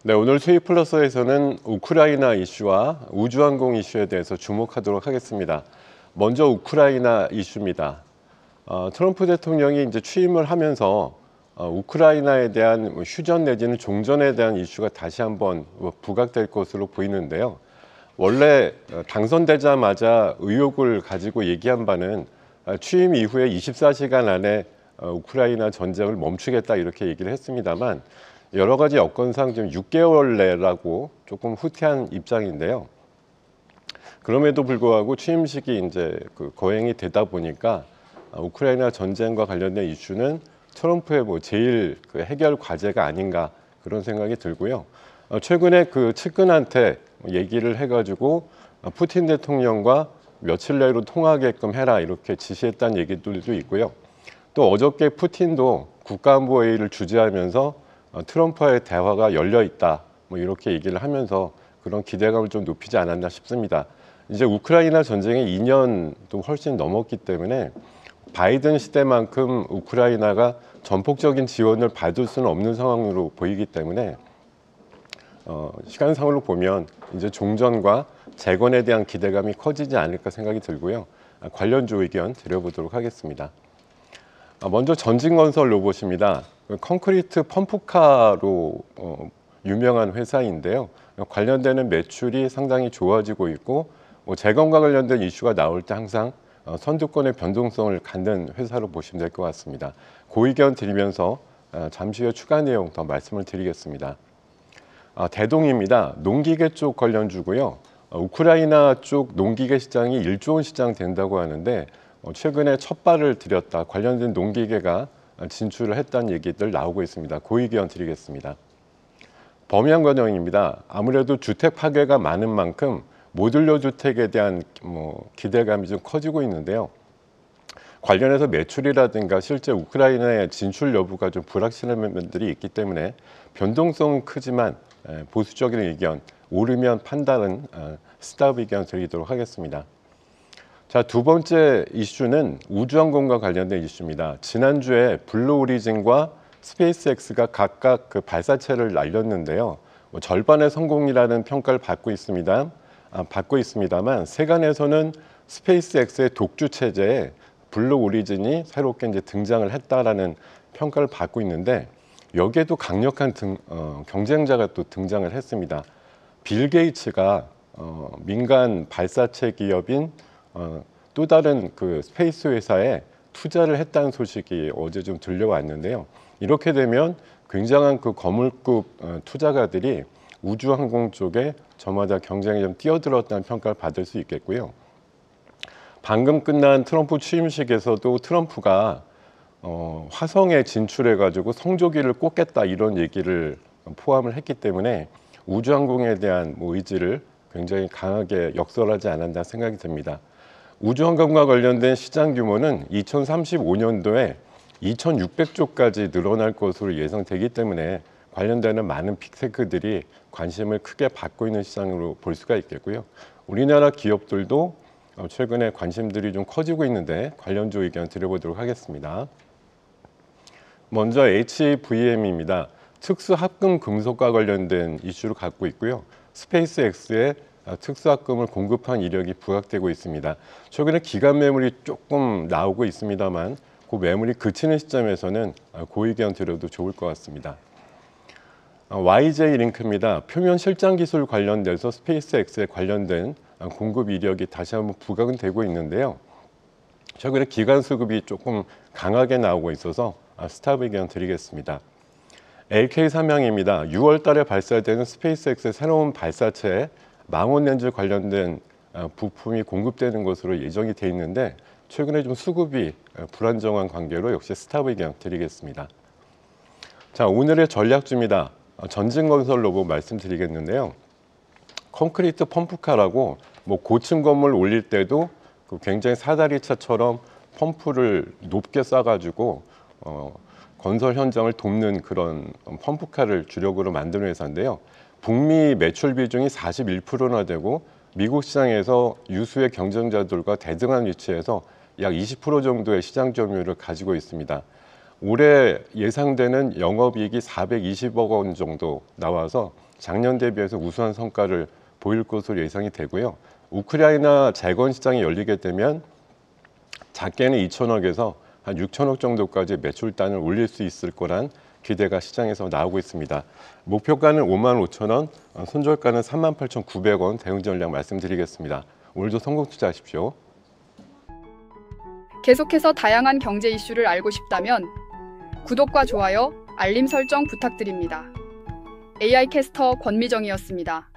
네, 오늘 수익 플러스에서는 우크라이나 이슈와 우주항공 이슈에 대해서 주목하도록 하겠습니다. 먼저 우크라이나 이슈입니다. 트럼프 대통령이 이제 취임을 하면서 우크라이나에 대한 휴전 내지는 종전에 대한 이슈가 다시 한번 부각될 것으로 보이는데요. 원래 당선되자마자 의욕을 가지고 얘기한 바는 취임 이후에 24시간 안에 우크라이나 전쟁을 멈추겠다 이렇게 얘기를 했습니다만 여러 가지 여건상 지금 6개월 내라고 조금 후퇴한 입장인데요. 그럼에도 불구하고 취임식이 이제 거행이 되다 보니까 우크라이나 전쟁과 관련된 이슈는 트럼프의 제일 해결 과제가 아닌가 그런 생각이 들고요. 최근에 측근한테 얘기를 해가지고 푸틴 대통령과 며칠 내로 통화하게끔 해라 이렇게 지시했다는 얘기들도 있고요. 또 어저께 푸틴도 국가안보회의를 주재하면서 트럼프와의 대화가 열려 있다 이렇게 얘기를 하면서 그런 기대감을 좀 높이지 않았나 싶습니다. 이제 우크라이나 전쟁이 2년도 훨씬 넘었기 때문에 바이든 시대만큼 우크라이나가 전폭적인 지원을 받을 수는 없는 상황으로 보이기 때문에 시간상으로 보면 이제 종전과 재건에 대한 기대감이 커지지 않을까 생각이 들고요. 관련주 의견 드려보도록 하겠습니다. 먼저 전진건설 로봇입니다. 콘크리트 펌프카로 유명한 회사인데요. 관련되는 매출이 상당히 좋아지고 있고 재건과 관련된 이슈가 나올 때 항상 선두권의 변동성을 갖는 회사로 보시면 될 것 같습니다. 그 의견 드리면서 잠시 후에 추가 내용 더 말씀을 드리겠습니다. 대동입니다. 농기계 쪽 관련주고요. 우크라이나 쪽 농기계 시장이 1조 원 시장 된다고 하는데 최근에 첫 발을 들였다. 관련된 농기계가 진출을 했다는 얘기들 나오고 있습니다. 그 의견 드리겠습니다. 범양건영입니다. 아무래도 주택 파괴가 많은 만큼 모듈러 주택에 대한 기대감이 좀 커지고 있는데요. 관련해서 매출이라든가 실제 우크라이나의 진출 여부가 좀 불확실한 면들이 있기 때문에 변동성은 크지만 보수적인 의견, 오르면 판단은 스탑 의견 드리도록 하겠습니다. 자, 두 번째 이슈는 우주항공과 관련된 이슈입니다. 지난주에 블루 오리진과 스페이스X가 각각 발사체를 날렸는데요. 절반의 성공이라는 평가를 받고 있습니다만 세간에서는 스페이스X의 독주 체제에 블루 오리진이 새롭게 이제 등장을 했다라는 평가를 받고 있는데 여기에도 강력한 경쟁자가 또 등장을 했습니다. 빌 게이츠가 민간 발사체 기업인 또 다른 스페이스 회사에 투자를 했다는 소식이 어제 좀 들려왔는데요. 이렇게 되면 굉장한 거물급 투자가들이 우주항공 쪽에 저마다 경쟁에 좀 뛰어들었다는 평가를 받을 수 있겠고요. 방금 끝난 트럼프 취임식에서도 트럼프가 화성에 진출해가지고 성조기를 꽂겠다 이런 얘기를 포함을 했기 때문에 우주항공에 대한 의지를 굉장히 강하게 역설하지 않았나 생각이 듭니다. 우주항공과 관련된 시장 규모는 2035년도에 2,600조까지 늘어날 것으로 예상되기 때문에 관련되는 많은 빅테크들이 관심을 크게 받고 있는 시장으로 볼 수가 있겠고요. 우리나라 기업들도 최근에 관심들이 좀 커지고 있는데 관련주 의견 드려보도록 하겠습니다. 먼저 HVM입니다. 특수합금 금속과 관련된 이슈를 갖고 있고요. 스페이스X의 특수합금을 공급한 이력이 부각되고 있습니다. 최근에 기간 매물이 조금 나오고 있습니다만 그 매물이 그치는 시점에서는 그 의견 드려도 좋을 것 같습니다. YJ링크입니다. 표면 실장 기술 관련돼서 스페이스X에 관련된 공급 이력이 다시 한번 부각은 되고 있는데요. 최근에 기간 수급이 조금 강하게 나오고 있어서 스탑 의견 드리겠습니다. LK삼양입니다. 6월 달에 발사되는 스페이스X의 새로운 발사체에 망원 렌즈 관련된 부품이 공급되는 것으로 예정이 돼 있는데 최근에 좀 수급이 불안정한 관계로 역시 스탑 의견 드리겠습니다. 자, 오늘의 전략주입니다. 전진건설 로봇 말씀드리겠는데요. 콘크리트 펌프카라고 고층 건물 올릴 때도 굉장히 사다리차처럼 펌프를 높게 쏴가지고 건설 현장을 돕는 그런 펌프카를 주력으로 만드는 회사인데요. 북미 매출 비중이 41%나 되고 미국 시장에서 유수의 경쟁자들과 대등한 위치에서 약 20% 정도의 시장 점유율을 가지고 있습니다. 올해 예상되는 영업이익이 420억 원 정도 나와서 작년 대비해서 우수한 성과를 보일 것으로 예상이 되고요. 우크라이나 재건 시장이 열리게 되면 작게는 2천억에서 한 6천억 정도까지 매출단을 올릴 수 있을 거란 기대가 시장에서 나오고 있습니다. 목표가는 5만 5천 원, 손절가는 3만 8,900원 대응 전략 말씀드리겠습니다. 오늘도 성공 투자하십시오. 계속해서 다양한 경제 이슈를 알고 싶다면 구독과 좋아요, 알림 설정 부탁드립니다. AI 캐스터 권미정이었습니다.